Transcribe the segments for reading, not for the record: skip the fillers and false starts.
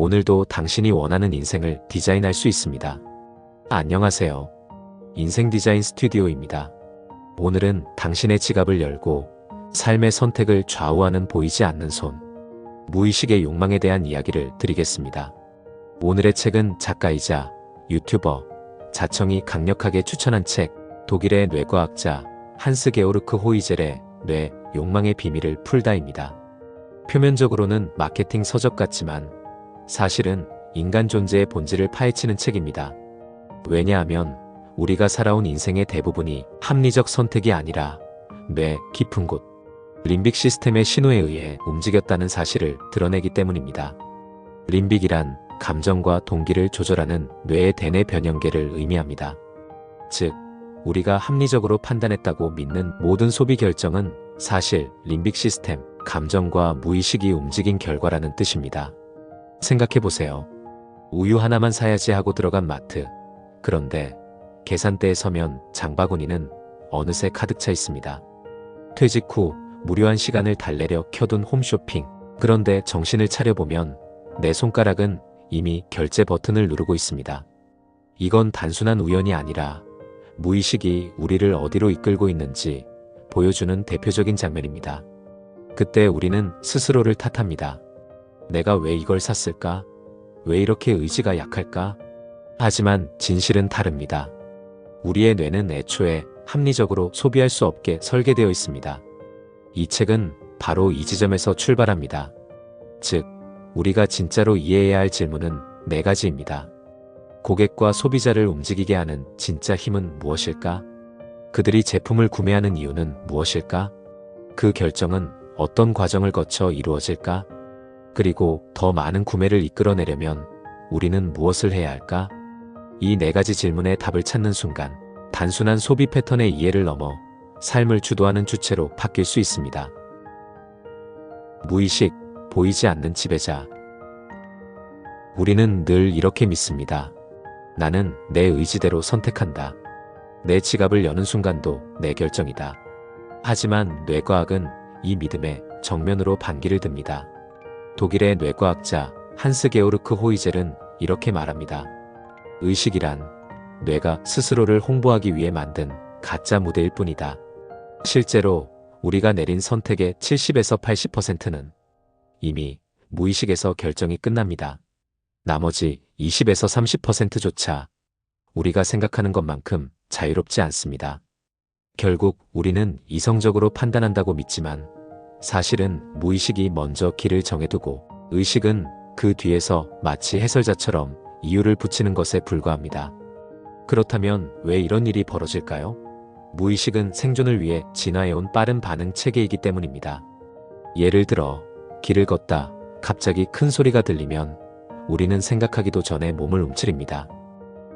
오늘도 당신이 원하는 인생을 디자인할 수 있습니다. 안녕하세요. 인생 디자인 스튜디오입니다. 오늘은 당신의 지갑을 열고 삶의 선택을 좌우하는 보이지 않는 손, 무의식의 욕망에 대한 이야기를 드리겠습니다. 오늘의 책은 작가이자 유튜버 자청이 강력하게 추천한 책, 독일의 뇌과학자 한스 게오르크 호이젤의 뇌, 욕망의 비밀을 풀다입니다. 표면적으로는 마케팅 서적 같지만 사실은 인간 존재의 본질을 파헤치는 책입니다. 왜냐하면 우리가 살아온 인생의 대부분이 합리적 선택이 아니라 뇌 깊은 곳, 림빅 시스템의 신호에 의해 움직였다는 사실을 드러내기 때문입니다. 림빅이란 감정과 동기를 조절하는 뇌의 대뇌 변형계를 의미합니다. 즉, 우리가 합리적으로 판단했다고 믿는 모든 소비 결정은 사실 림빅 시스템, 감정과 무의식이 움직인 결과라는 뜻입니다. 생각해보세요. 우유 하나만 사야지 하고 들어간 마트. 그런데 계산대에 서면 장바구니는 어느새 가득 차 있습니다. 퇴직 후 무료한 시간을 달래려 켜둔 홈쇼핑. 그런데 정신을 차려보면 내 손가락은 이미 결제 버튼을 누르고 있습니다. 이건 단순한 우연이 아니라 무의식이 우리를 어디로 이끌고 있는지 보여주는 대표적인 장면입니다. 그때 우리는 스스로를 탓합니다. 내가 왜 이걸 샀을까? 왜 이렇게 의지가 약할까? 하지만 진실은 다릅니다. 우리의 뇌는 애초에 합리적으로 소비할 수 없게 설계되어 있습니다. 이 책은 바로 이 지점에서 출발합니다. 즉, 우리가 진짜로 이해해야 할 질문은 4가지입니다. 고객과 소비자를 움직이게 하는 진짜 힘은 무엇일까? 그들이 제품을 구매하는 이유는 무엇일까? 그 결정은 어떤 과정을 거쳐 이루어질까? 그리고 더 많은 구매를 이끌어내려면 우리는 무엇을 해야 할까? 이 4가지 질문에 답을 찾는 순간 단순한 소비 패턴의 이해를 넘어 삶을 주도하는 주체로 바뀔 수 있습니다. 무의식, 보이지 않는 지배자. 우리는 늘 이렇게 믿습니다. 나는 내 의지대로 선택한다. 내 지갑을 여는 순간도 내 결정이다. 하지만 뇌과학은 이 믿음에 정면으로 반기를 듭니다. 독일의 뇌과학자 한스 게오르크 호이젤은 이렇게 말합니다. 의식이란 뇌가 스스로를 홍보하기 위해 만든 가짜 무대일 뿐이다. 실제로 우리가 내린 선택의 70에서 80%는 이미 무의식에서 결정이 끝납니다. 나머지 20에서 30%조차 우리가 생각하는 것만큼 자유롭지 않습니다. 결국 우리는 이성적으로 판단한다고 믿지만 사실은 무의식이 먼저 길을 정해두고 의식은 그 뒤에서 마치 해설자처럼 이유를 붙이는 것에 불과합니다. 그렇다면 왜 이런 일이 벌어질까요? 무의식은 생존을 위해 진화해온 빠른 반응 체계이기 때문입니다. 예를 들어 길을 걷다 갑자기 큰 소리가 들리면 우리는 생각하기도 전에 몸을 움츠립니다.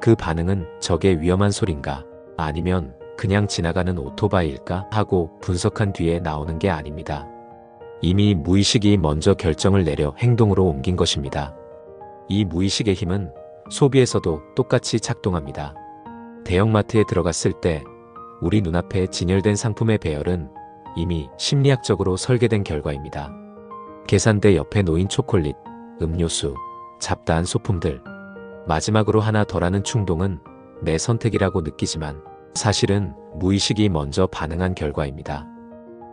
그 반응은 적의 위험한 소린가 아니면 그냥 지나가는 오토바이일까 하고 분석한 뒤에 나오는 게 아닙니다. 이미 무의식이 먼저 결정을 내려 행동으로 옮긴 것입니다. 이 무의식의 힘은 소비에서도 똑같이 작동합니다. 대형마트에 들어갔을 때 우리 눈앞에 진열된 상품의 배열은 이미 심리학적으로 설계된 결과입니다. 계산대 옆에 놓인 초콜릿, 음료수, 잡다한 소품들. 마지막으로 하나 더라는 충동은 내 선택이라고 느끼지만 사실은 무의식이 먼저 반응한 결과입니다.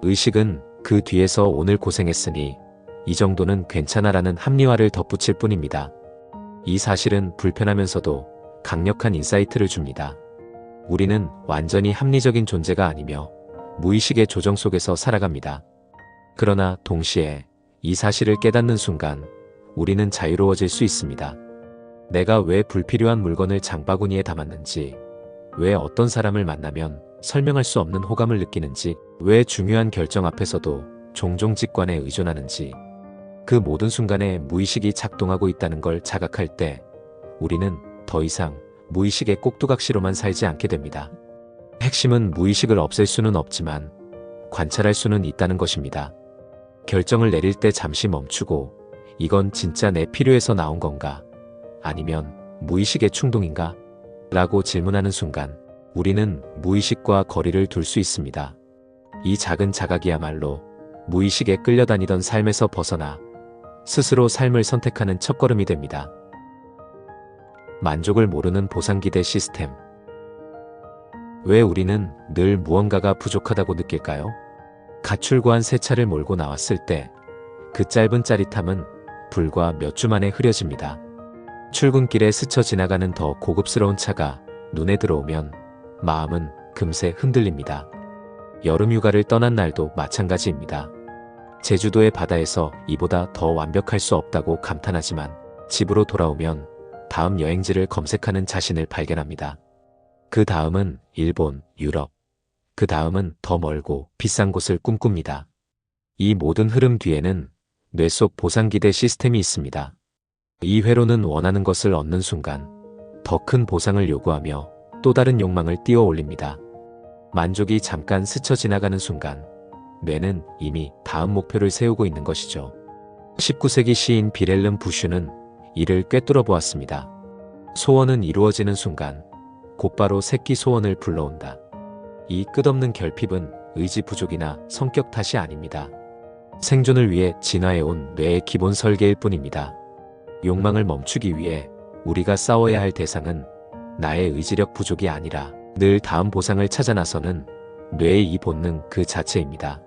의식은 그 뒤에서 오늘 고생했으니 이 정도는 괜찮아라는 합리화를 덧붙일 뿐입니다. 이 사실은 불편하면서도 강력한 인사이트를 줍니다. 우리는 완전히 합리적인 존재가 아니며 무의식의 조정 속에서 살아갑니다. 그러나 동시에 이 사실을 깨닫는 순간 우리는 자유로워질 수 있습니다. 내가 왜 불필요한 물건을 장바구니에 담았는지, 왜 어떤 사람을 만나면 설명할 수 없는 호감을 느끼는지, 왜 중요한 결정 앞에서도 종종 직관에 의존하는지, 그 모든 순간에 무의식이 작동하고 있다는 걸 자각할 때 우리는 더 이상 무의식의 꼭두각시로만 살지 않게 됩니다. 핵심은 무의식을 없앨 수는 없지만 관찰할 수는 있다는 것입니다. 결정을 내릴 때 잠시 멈추고 이건 진짜 내 필요에서 나온 건가? 아니면 무의식의 충동인가? 라고 질문하는 순간 우리는 무의식과 거리를 둘 수 있습니다. 이 작은 자각이야말로 무의식에 끌려다니던 삶에서 벗어나 스스로 삶을 선택하는 첫걸음이 됩니다. 만족을 모르는 보상기대 시스템. 왜 우리는 늘 무언가가 부족하다고 느낄까요? 가출구한 새 차를 몰고 나왔을 때 그 짧은 짜릿함은 불과 몇 주 만에 흐려집니다. 출근길에 스쳐 지나가는 더 고급스러운 차가 눈에 들어오면 마음은 금세 흔들립니다. 여름휴가를 떠난 날도 마찬가지입니다. 제주도의 바다에서 이보다 더 완벽할 수 없다고 감탄하지만 집으로 돌아오면 다음 여행지를 검색하는 자신을 발견합니다. 그 다음은 일본, 유럽. 그 다음은 더 멀고 비싼 곳을 꿈꿉니다. 이 모든 흐름 뒤에는 뇌 속 보상기대 시스템이 있습니다. 이 회로는 원하는 것을 얻는 순간 더 큰 보상을 요구하며 또 다른 욕망을 띄워 올립니다. 만족이 잠깐 스쳐 지나가는 순간 뇌는 이미 다음 목표를 세우고 있는 것이죠. 19세기 시인 비렐름 부슈는 이를 꿰뚫어 보았습니다. 소원은 이루어지는 순간 곧바로 새끼 소원을 불러온다. 이 끝없는 결핍은 의지 부족이나 성격 탓이 아닙니다. 생존을 위해 진화해온 뇌의 기본 설계일 뿐입니다. 욕망을 멈추기 위해 우리가 싸워야 할 대상은 나의 의지력 부족이 아니라 늘 다음 보상을 찾아 나서는 뇌의 이 본능 그 자체입니다.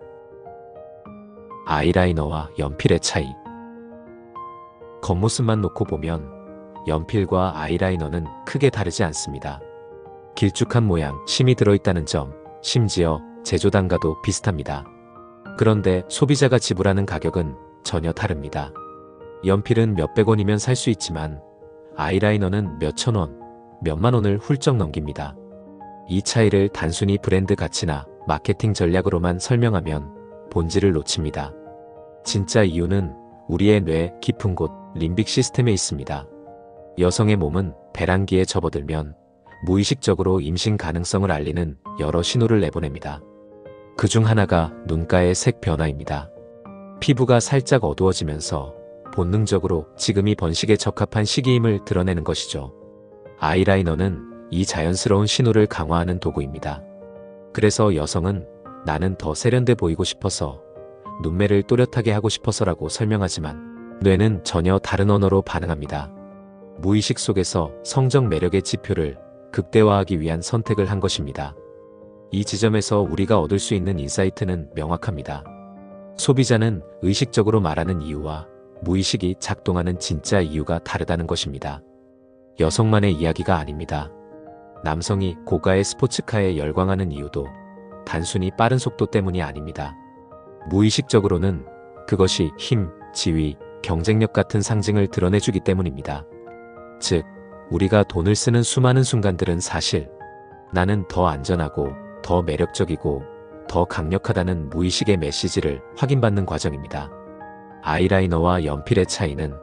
아이라이너와 연필의 차이. 겉모습만 놓고 보면 연필과 아이라이너는 크게 다르지 않습니다. 길쭉한 모양, 심이 들어있다는 점, 심지어 제조 단가도 비슷합니다. 그런데 소비자가 지불하는 가격은 전혀 다릅니다. 연필은 몇백 원이면 살 수 있지만 아이라이너는 몇천 원, 몇만 원을 훌쩍 넘깁니다. 이 차이를 단순히 브랜드 가치나 마케팅 전략으로만 설명하면 본질을 놓칩니다. 진짜 이유는 우리의 뇌 깊은 곳 림빅 시스템에 있습니다. 여성의 몸은 배란기에 접어들면 무의식적으로 임신 가능성을 알리는 여러 신호를 내보냅니다. 그중 하나가 눈가의 색 변화입니다. 피부가 살짝 어두워지면서 본능적으로 지금이 번식에 적합한 시기임을 드러내는 것이죠. 아이라이너는 이 자연스러운 신호를 강화하는 도구입니다. 그래서 여성은 나는 더 세련돼 보이고 싶어서, 눈매를 또렷하게 하고 싶어서라고 설명하지만 뇌는 전혀 다른 언어로 반응합니다. 무의식 속에서 성적 매력의 지표를 극대화하기 위한 선택을 한 것입니다. 이 지점에서 우리가 얻을 수 있는 인사이트는 명확합니다. 소비자는 의식적으로 말하는 이유와 무의식이 작동하는 진짜 이유가 다르다는 것입니다. 여성만의 이야기가 아닙니다. 남성이 고가의 스포츠카에 열광하는 이유도 단순히 빠른 속도 때문이 아닙니다. 무의식적으로는 그것이 힘, 지위, 경쟁력 같은 상징을 드러내주기 때문입니다. 즉, 우리가 돈을 쓰는 수많은 순간들은 사실 나는 더 안전하고 더 매력적이고 더 강력하다는 무의식의 메시지를 확인받는 과정입니다. 아이라이너와 연필의 차이는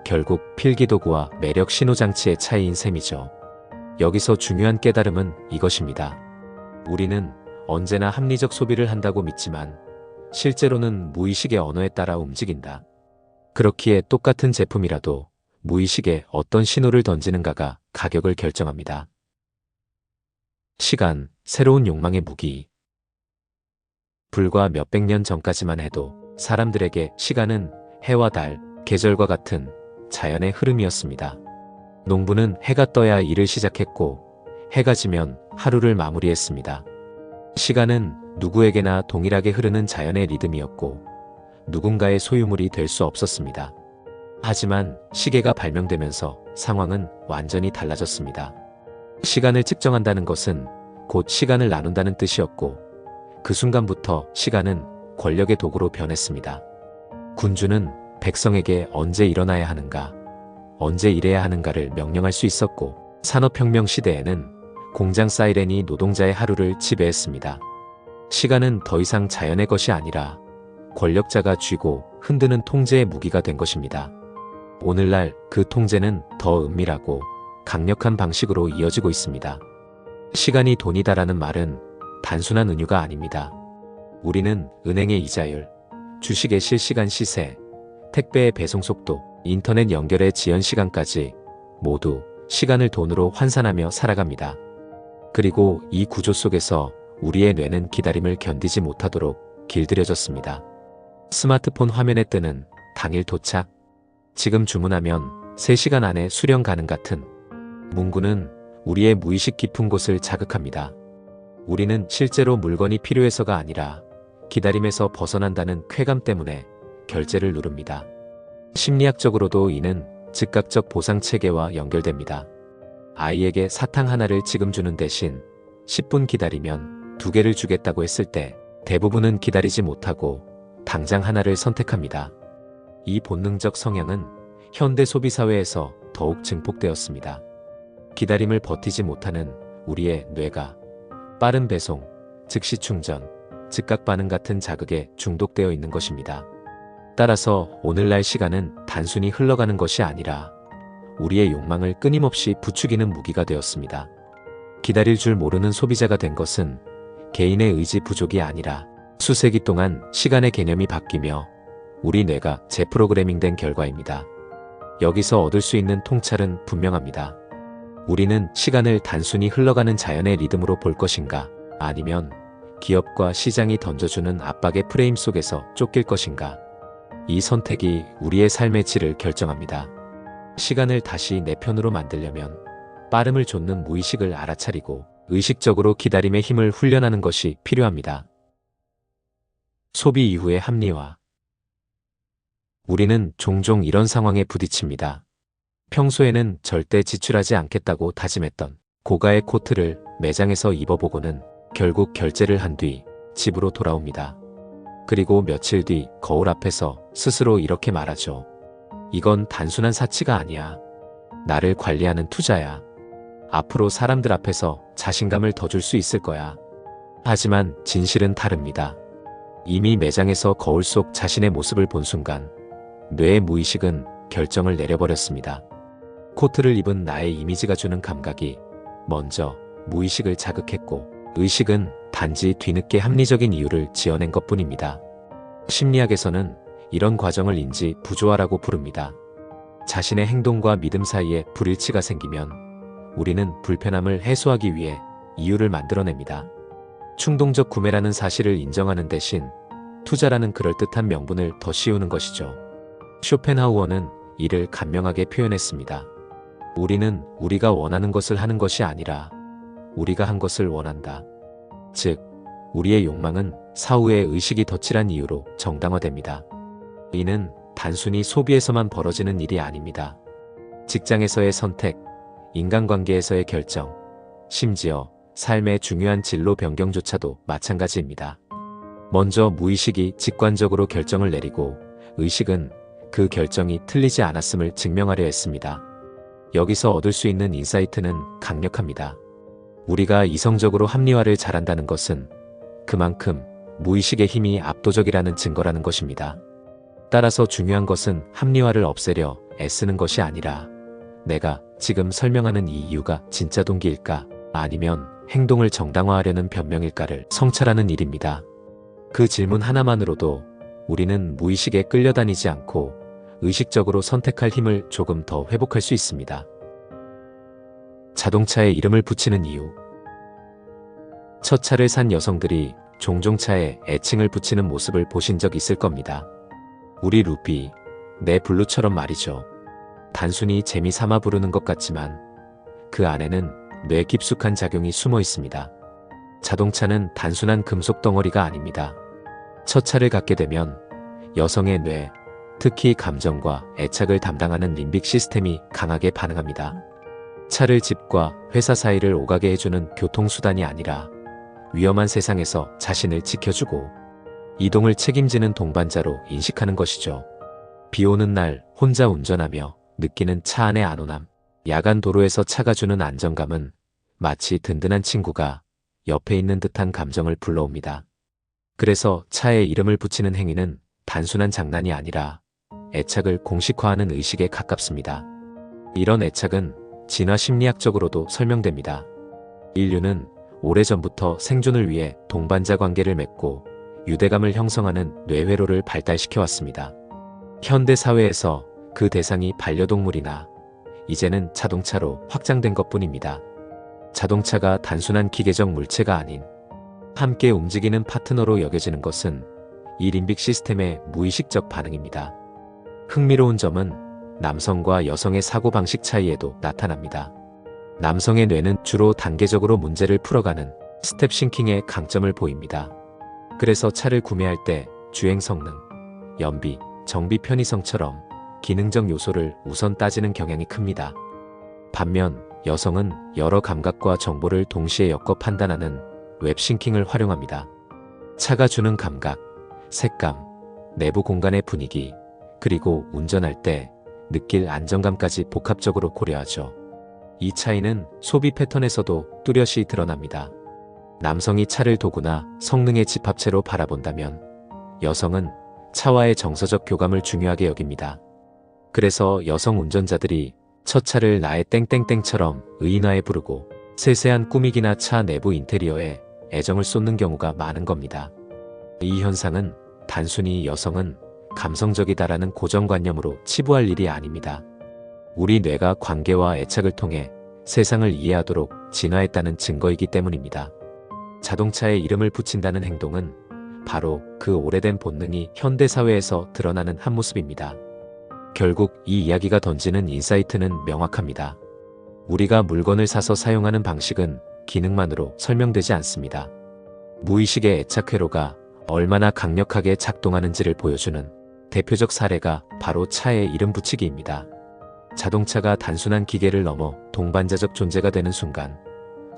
결국 필기도구와 매력 신호장치의 차이인 셈이죠. 여기서 중요한 깨달음은 이것입니다. 우리는 언제나 합리적 소비를 한다고 믿지만 실제로는 무의식의 언어에 따라 움직인다. 그렇기에 똑같은 제품이라도 무의식에 어떤 신호를 던지는가가 가격을 결정합니다. 시간, 새로운 욕망의 무기. 불과 몇백 년 전까지만 해도 사람들에게 시간은 해와 달, 계절과 같은 자연의 흐름이었습니다. 농부는 해가 떠야 일을 시작했고 해가 지면 하루를 마무리했습니다. 시간은 누구에게나 동일하게 흐르는 자연의 리듬이었고 누군가의 소유물이 될 수 없었습니다. 하지만 시계가 발명되면서 상황은 완전히 달라졌습니다. 시간을 측정한다는 것은 곧 시간을 나눈다는 뜻이었고 그 순간부터 시간은 권력의 도구로 변했습니다. 군주는 백성에게 언제 일어나야 하는가, 언제 일해야 하는가를 명령할 수 있었고 산업혁명 시대에는 공장 사이렌이 노동자의 하루를 지배했습니다. 시간은 더 이상 자연의 것이 아니라 권력자가 쥐고 흔드는 통제의 무기가 된 것입니다. 오늘날 그 통제는 더 은밀하고 강력한 방식으로 이어지고 있습니다. 시간이 돈이다라는 말은 단순한 은유가 아닙니다. 우리는 은행의 이자율, 주식의 실시간 시세, 택배의 배송 속도, 인터넷 연결의 지연 시간까지 모두 시간을 돈으로 환산하며 살아갑니다. 그리고 이 구조 속에서 우리의 뇌는 기다림을 견디지 못하도록 길들여졌습니다. 스마트폰 화면에 뜨는 당일 도착. 지금 주문하면 3시간 안에 수령 가능 같은 문구는 우리의 무의식 깊은 곳을 자극합니다. 우리는 실제로 물건이 필요해서가 아니라 기다림에서 벗어난다는 쾌감 때문에 결제를 누릅니다. 심리학적으로도 이는 즉각적 보상 체계와 연결됩니다. 아이에게 사탕 하나를 지금 주는 대신 10분 기다리면 2개를 주겠다고 했을 때 대부분은 기다리지 못하고 당장 하나를 선택합니다. 이 본능적 성향은 현대 소비사회에서 더욱 증폭되었습니다. 기다림을 버티지 못하는 우리의 뇌가 빠른 배송, 즉시 충전, 즉각 반응 같은 자극에 중독되어 있는 것입니다. 따라서 오늘날 시간은 단순히 흘러가는 것이 아니라 우리의 욕망을 끊임없이 부추기는 무기가 되었습니다. 기다릴 줄 모르는 소비자가 된 것은 개인의 의지 부족이 아니라 수세기 동안 시간의 개념이 바뀌며 우리 뇌가 재프로그래밍된 결과입니다. 여기서 얻을 수 있는 통찰은 분명합니다. 우리는 시간을 단순히 흘러가는 자연의 리듬으로 볼 것인가, 아니면 기업과 시장이 던져주는 압박의 프레임 속에서 쫓길 것인가. 이 선택이 우리의 삶의 질을 결정합니다. 시간을 다시 내 편으로 만들려면 빠름을 좇는 무의식을 알아차리고 의식적으로 기다림의 힘을 훈련하는 것이 필요합니다. 소비 이후의 합리화. 우리는 종종 이런 상황에 부딪힙니다. 평소에는 절대 지출하지 않겠다고 다짐했던 고가의 코트를 매장에서 입어보고는 결국 결제를 한 뒤 집으로 돌아옵니다. 그리고 며칠 뒤 거울 앞에서 스스로 이렇게 말하죠. 이건 단순한 사치가 아니야. 나를 관리하는 투자야. 앞으로 사람들 앞에서 자신감을 더 줄 수 있을 거야. 하지만 진실은 다릅니다. 이미 매장에서 거울 속 자신의 모습을 본 순간 뇌의 무의식은 결정을 내려버렸습니다. 코트를 입은 나의 이미지가 주는 감각이 먼저 무의식을 자극했고 의식은 단지 뒤늦게 합리적인 이유를 지어낸 것뿐입니다. 심리학에서는 이런 과정을 인지 부조화라고 부릅니다. 자신의 행동과 믿음 사이에 불일치가 생기면 우리는 불편함을 해소하기 위해 이유를 만들어냅니다. 충동적 구매라는 사실을 인정하는 대신 투자라는 그럴듯한 명분을 더 씌우는 것이죠. 쇼펜하우어는 이를 간명하게 표현했습니다. 우리는 우리가 원하는 것을 하는 것이 아니라 우리가 한 것을 원한다. 즉, 우리의 욕망은 사후에 의식이 덧칠한 이유로 정당화됩니다. 이는 단순히 소비에서만 벌어지는 일이 아닙니다. 직장에서의 선택, 인간관계에서의 결정, 심지어 삶의 중요한 진로 변경조차도 마찬가지입니다. 먼저 무의식이 직관적으로 결정을 내리고 의식은 그 결정이 틀리지 않았음을 증명하려 했습니다. 여기서 얻을 수 있는 인사이트는 강력합니다. 우리가 이성적으로 합리화를 잘한다는 것은 그만큼 무의식의 힘이 압도적이라는 증거라는 것입니다. 따라서 중요한 것은 합리화를 없애려 애쓰는 것이 아니라 내가 지금 설명하는 이 이유가 진짜 동기일까, 아니면 행동을 정당화하려는 변명일까를 성찰하는 일입니다. 그 질문 하나만으로도 우리는 무의식에 끌려다니지 않고 의식적으로 선택할 힘을 조금 더 회복할 수 있습니다. 자동차에 이름을 붙이는 이유. 첫 차를 산 여성들이 종종 차에 애칭을 붙이는 모습을 보신 적 있을 겁니다. 우리 루비, 내 블루처럼 말이죠. 단순히 재미삼아 부르는 것 같지만 그 안에는 뇌 깊숙한 작용이 숨어 있습니다. 자동차는 단순한 금속 덩어리가 아닙니다. 첫 차를 갖게 되면 여성의 뇌, 특히 감정과 애착을 담당하는 림빅 시스템이 강하게 반응합니다. 차를 집과 회사 사이를 오가게 해주는 교통수단이 아니라 위험한 세상에서 자신을 지켜주고 이동을 책임지는 동반자로 인식하는 것이죠. 비 오는 날 혼자 운전하며 느끼는 차 안의 안온함, 야간 도로에서 차가 주는 안정감은 마치 든든한 친구가 옆에 있는 듯한 감정을 불러옵니다. 그래서 차에 이름을 붙이는 행위는 단순한 장난이 아니라 애착을 공식화하는 의식에 가깝습니다. 이런 애착은 진화 심리학적으로도 설명됩니다. 인류는 오래전부터 생존을 위해 동반자 관계를 맺고 유대감을 형성하는 뇌회로를 발달시켜왔습니다. 현대 사회에서 그 대상이 반려동물이나 이제는 자동차로 확장된 것뿐입니다. 자동차가 단순한 기계적 물체가 아닌 함께 움직이는 파트너로 여겨지는 것은 이 림빅 시스템의 무의식적 반응입니다. 흥미로운 점은 남성과 여성의 사고방식 차이에도 나타납니다. 남성의 뇌는 주로 단계적으로 문제를 풀어가는 스텝 싱킹의 강점을 보입니다. 그래서 차를 구매할 때 주행 성능, 연비, 정비 편의성처럼 기능적 요소를 우선 따지는 경향이 큽니다. 반면 여성은 여러 감각과 정보를 동시에 엮어 판단하는 웹싱킹을 활용합니다. 차가 주는 감각, 색감, 내부 공간의 분위기, 그리고 운전할 때 느낄 안정감까지 복합적으로 고려하죠. 이 차이는 소비 패턴에서도 뚜렷이 드러납니다. 남성이 차를 도구나 성능의 집합체로 바라본다면 여성은 차와의 정서적 교감을 중요하게 여깁니다. 그래서 여성 운전자들이 첫 차를 나의 땡땡땡처럼 의인화해 부르고 세세한 꾸미기나 차 내부 인테리어에 애정을 쏟는 경우가 많은 겁니다. 이 현상은 단순히 여성은 감성적이다라는 고정관념으로 치부할 일이 아닙니다. 우리 뇌가 관계와 애착을 통해 세상을 이해하도록 진화했다는 증거이기 때문입니다. 자동차에 이름을 붙인다는 행동은 바로 그 오래된 본능이 현대사회에서 드러나는 한 모습입니다. 결국 이 이야기가 던지는 인사이트는 명확합니다. 우리가 물건을 사서 사용하는 방식은 기능만으로 설명되지 않습니다. 무의식의 애착 회로가 얼마나 강력하게 작동하는지를 보여주는 대표적 사례가 바로 차에 이름 붙이기입니다. 자동차가 단순한 기계를 넘어 동반자적 존재가 되는 순간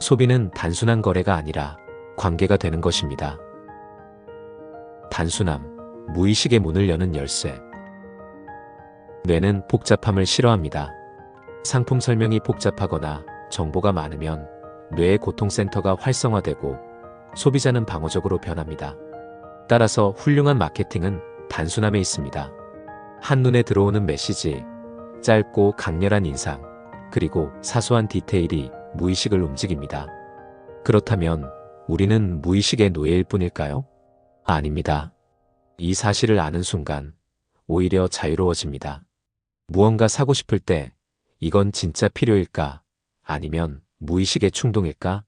소비는 단순한 거래가 아니라 관계가 되는 것입니다. 단순함, 무의식의 문을 여는 열쇠. 뇌는 복잡함을 싫어합니다. 상품 설명이 복잡하거나 정보가 많으면 뇌의 고통센터가 활성화되고 소비자는 방어적으로 변합니다. 따라서 훌륭한 마케팅은 단순함에 있습니다. 한눈에 들어오는 메시지, 짧고 강렬한 인상, 그리고 사소한 디테일이 무의식을 움직입니다. 그렇다면 우리는 무의식의 노예일 뿐일까요? 아닙니다. 이 사실을 아는 순간 오히려 자유로워집니다. 무언가 사고 싶을 때 이건 진짜 필요일까? 아니면 무의식의 충동일까?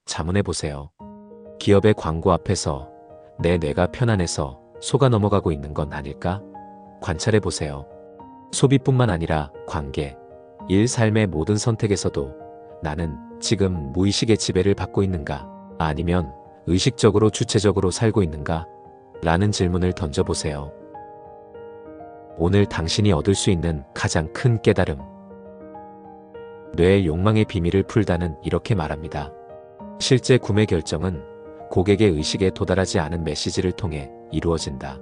자문해 보세요. 기업의 광고 앞에서 내 뇌가 편안해서 속아 넘어가고 있는 건 아닐까? 관찰해 보세요. 소비뿐만 아니라 관계, 일, 삶의 모든 선택에서도 나는 지금 무의식의 지배를 받고 있는가? 아니면 의식적으로 주체적으로 살고 있는가? 라는 질문을 던져보세요. 오늘 당신이 얻을 수 있는 가장 큰 깨달음. 뇌의 욕망의 비밀을 풀다는 이렇게 말합니다. 실제 구매 결정은 고객의 의식에 도달하지 않은 메시지를 통해 이루어진다.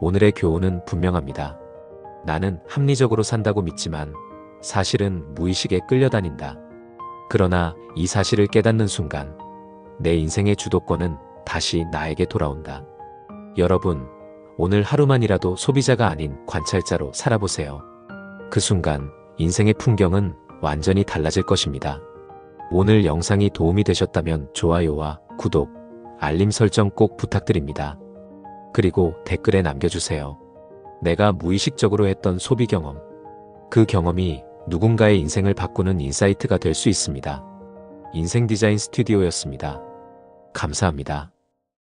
오늘의 교훈은 분명합니다. 나는 합리적으로 산다고 믿지만 사실은 무의식에 끌려다닌다. 그러나 이 사실을 깨닫는 순간 내 인생의 주도권은 다시 나에게 돌아온다. 여러분, 오늘 하루만이라도 소비자가 아닌 관찰자로 살아보세요. 그 순간 인생의 풍경은 완전히 달라질 것입니다. 오늘 영상이 도움이 되셨다면 좋아요와 구독, 알림 설정 꼭 부탁드립니다. 그리고 댓글에 남겨주세요. 내가 무의식적으로 했던 소비 경험. 그 경험이 누군가의 인생을 바꾸는 인사이트가 될 수 있습니다. 인생 디자인 스튜디오였습니다. 감사합니다.